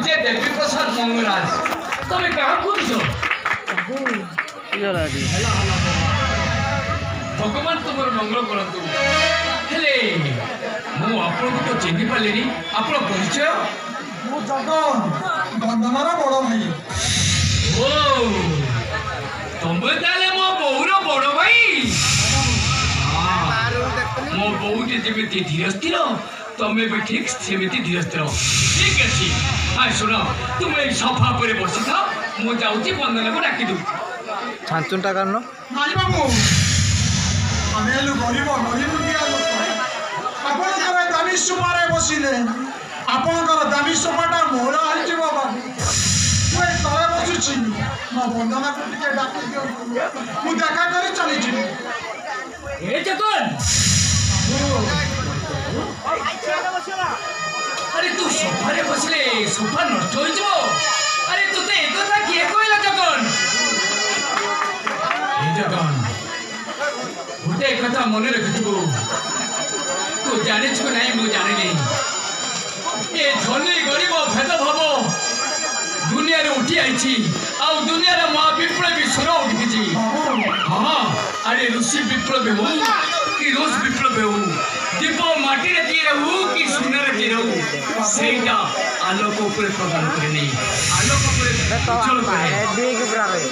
जे देवी प्रसाद मंगराज तमे कहाँ करूछो भगवान तुमर मंगल करतु हेले मु आपन को चिन्हि पालेनी आपन परिचय मु जगन बंदनार बड़ भाई ओ तमे ताले मो बौर बड़ भाई मो बौटी जेमिति धीरस्थिर तमे भी ठीक सेमिति धीरस्थिर ठीक अछि हाय सुनो तुम ए सोफा पर बसी था मु जाउची बंदना को डाकी दू छांचुनटा करनो नाई बाबू आमे लो गरीब किया लोक आपनकर दामी सोफारे बसिले आपनकर दामी सोफाटा मोरा हलची बाबा मैं तळे बसुची मो बंदना को टिके डाकी दियो मु देखा करे चली छी ए जगन अरे तू सोफा रे बसले सोफा नष्ट हो जो अरे तू ते एक कथा किए कहला जगन ए जगन गोटे कथा मन रखिबो तू जाने छु नहीं मु जाने नहीं ए धनी गरीब भेद भाव दुनिया रे उठी आइछि आ दुनिया रे महा विप्लवी स्वर उठिछि हां अरे ऋषि विप्लव हो कि रोज विप्लव हो दीप माटी रे ती रहू कि सोना रे ती रहू सेटा आलोक ऊपर प्रदान करे नहीं आलोक ऊपर उज्जवल करे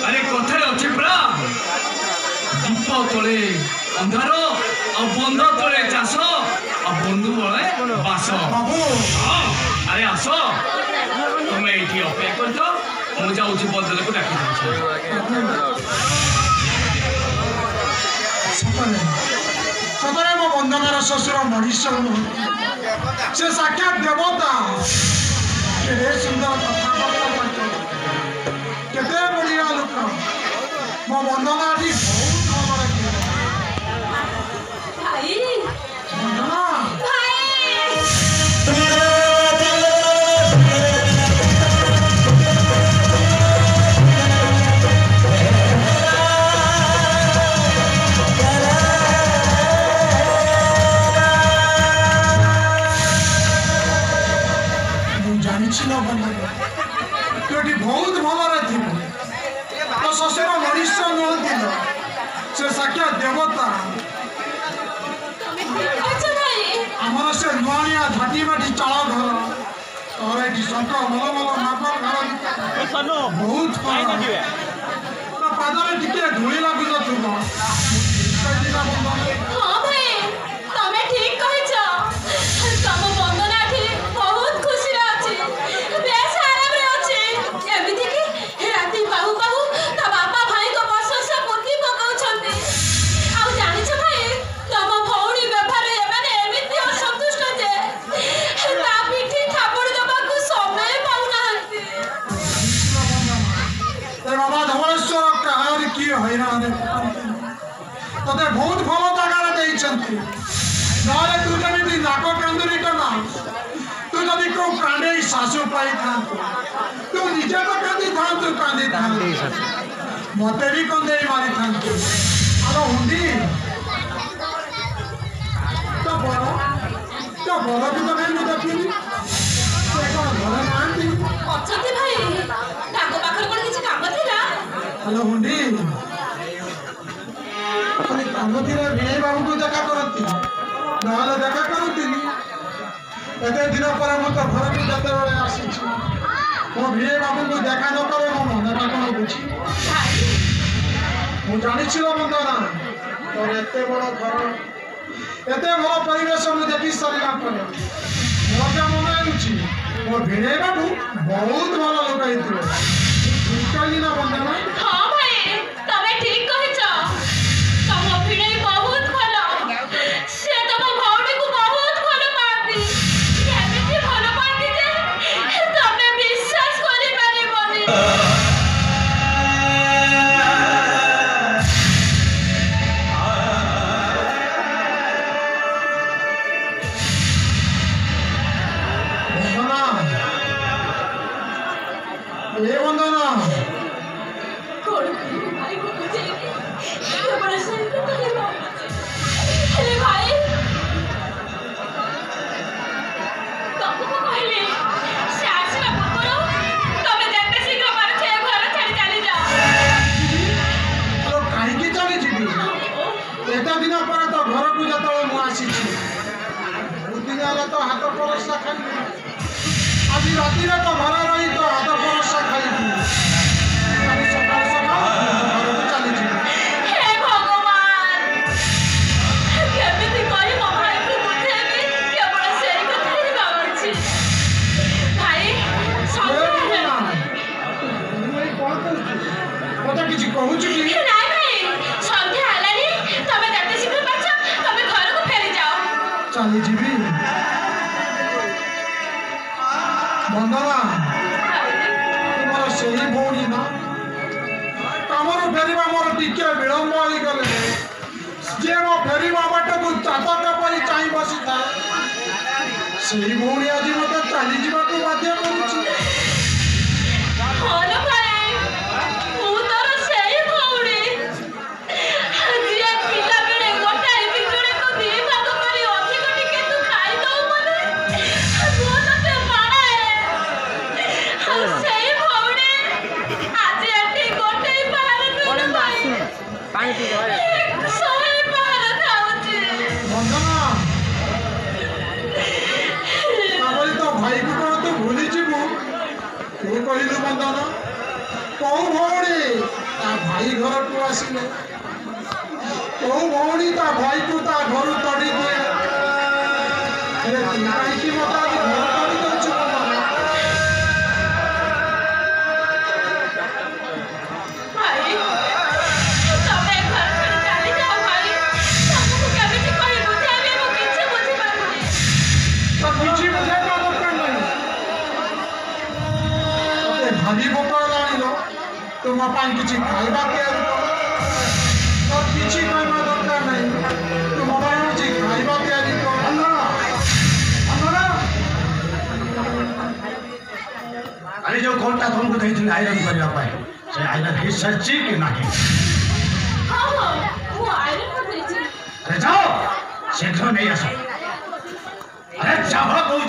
अरे कथा रे अछि प्रा दीप तले अंधार आ बंध तले चाष आ बंधु बळे बास हां अरे आसो तुम्हें ये अपेक्षा करतो मु जाउछि बंधले को डाकी दउछि सतरे मो बंदनार ससुर मनीष से साक्षात देवता केते सुंदर कथा कहते केते बढ़िया लोक मो बंदनाटी बहुत भल भाई बंदना तुटी बहुत भल तो शशुर मनीष नुहति से साक्षात देवता आमर से नुआनिया झाटी बाटी चाल घर और ये शंख मल मल नाप घर बहुत पादरे टिके धूली लगु हाँ भाई तमे ठीक कहिछ तम बंदना ठी बहुत खुशी अछि बेस आराम रे अछि एमिति कि राती बाहु बाहु ता बापा भाई को प्रशंसा पोती पकाउ छथि आ जानि छ भाई तम भौणी व्यवहार माने एमिति असंतुष्ट जे ता पिठी थापड़ दबा को समय पाउ नाहंती बाबा धवलेश्वर कहानी की हैरान तते बहुत भल जगार देइछंती नाले तू जमी नाक कांदुरी टना तू जदि को प्राणे सासु पाई था तू निजे तो कांदी था मते भी कंदे मारी था अरे हुंडी तो बड़ भी तो नहीं देखी से कोन घर नांती अछति भाई ताको पाखर कोन किछ काम थिला हेलो हुंडी अपने काम थिला विनय बाबू को देखा करती नहले देखा करती एते दिन पर हम तो घर को जते बेले आसी मो विनय बाबू को देखा न करे मो मन का कोन बुझी मु जानि छिलो बंदना और एते बड़ घर एते भल परिवेश मु देखि सरिला पर मोटा मन आउछि मो विनय बाबू बहुत भल लोक आइथिलो कहिली ना बंदना हाँ भाई तमे ठीक कहिछ तम भिड़े बहुत भलो से तम भौणी को बहुत भलो पाती एमिति भलो पाती जे तमे विश्वास करि पारिबनी वंदना कोण भाई को बुझेगी ये बड़ा सही तो है अरे भाई तमको कहले से आसला पूर्व ଆଜି ରାତିରେ ତ ଘରେ ରହି ତ ହାତ ପରସା ଖାଇବି। କାଲି ସକାଳୁ ଘରକୁ ଚାଲିଯିବି। ହେ ଭଗବାନ, କେମିତି କରି ମୋ ଭାଇକୁ ବୁଝେଇବି? କେବଳ ସେଇ କଥା ହିଁ ଭାବୁଛି। ଭାଇ, ସନ୍ଧ୍ୟା ମତେ କିଛି କହୁଛୁ କି? ନାଇଁ ଭାଇ, ସନ୍ଧ୍ୟା ହେଲାଣି। ତମେ ଯେତେ ଶୀଘ୍ର ପାରୁଛ ତମେ ଘରକୁ ଫେରିଯାଅ। ଚାଲିଯିବି। ବନ୍ଦନା, ତୁମର ସେହି ଭଉଣୀ ନା? କାମରୁ ଫେରିବା ମୋର ଟିକେ ବିଳମ୍ବ ହେଇଗଲେ ଯେ ମୋ ଫେରିବା ବାଟକୁ ଚାତକ ପରି ଚାହିଁ ବସିଥାଏ, ସେହି ଭଉଣୀ ଆଜି ମୋତେ ଚାଲିଯିବାକୁ ବାଧ୍ୟ କରୁଛି। ହଁ ଭାଇ, ମୁଁ ତୋର ସେଇ ଭଉଣୀ ଯିଏ ପିଲାବେଳେ ଗୋଟାଏ ବିଜୁଳିକୁ ଦି ଭାଗ କରି ଅଧିକ ଟିକେ ତୁ ଖାଇଦଉ ବୋଲି ମୁଁ ତତେ ବାଡ଼ାଏ। ସେଇ ଭଉଣୀ ଆଜି ଏଠି ଗୋଟାଏ ପାହାର ନୁହେଁ ଭାଇ, ଶହେ ପାହାର ଖାଉଛି। ବନ୍ଦନା, ତାପରେ ତ ଭାଇକୁ କଣ ତୁ ଭୁଲିଯିବୁ? ତୁ କହିଲୁ ବନ୍ଦନା, କୋଉ ଭଉଣୀ ତା ଭାଇ ଘରକୁ ଆସିଲେ, କୋଉ ଭଉଣୀ ତା ଭାଇକୁ ତା ଘରୁ ତଡ଼ି ଦିଏ? ହେଲେ ତୁ କାହିଁକି ମତେ ଆଜି ଘର ତଡ଼ି ଦେଉଛୁ ବନ୍ଦନା? ଭାଇ, ତମେ ଘର ଛାଡ଼ି ଚାଲିଯାଅ ଭାଇ। ତମକୁ କେମିତି କହି ବୁଝେଇବି ମୁଁ କିଛି ବୁଝିପାରୁନି। ତ କିଛି ବୁଝେଇବା ଦରକାର ନାହିଁ। ମତେ ଭାରି ଭୋକ ହେଲାଣି ଲୋ, ତୁମ ପାଇଁ କିଛି ଖାଇବା ତିଆରି କର। ତ କିଛି କହିବା ଦରକାର ନାହିଁ, ତୁମ ପାଇଁ କିଛି ଖାଇବା ତିଆରି କର। अरे जो कोटा तुमको देती आयरन करने पाए से आयरन ही सच्ची कि नहीं? हाँ हाँ, वो आयरन कर देती। अरे जाओ शीघ्र नहीं आसो। अरे जाओ कौन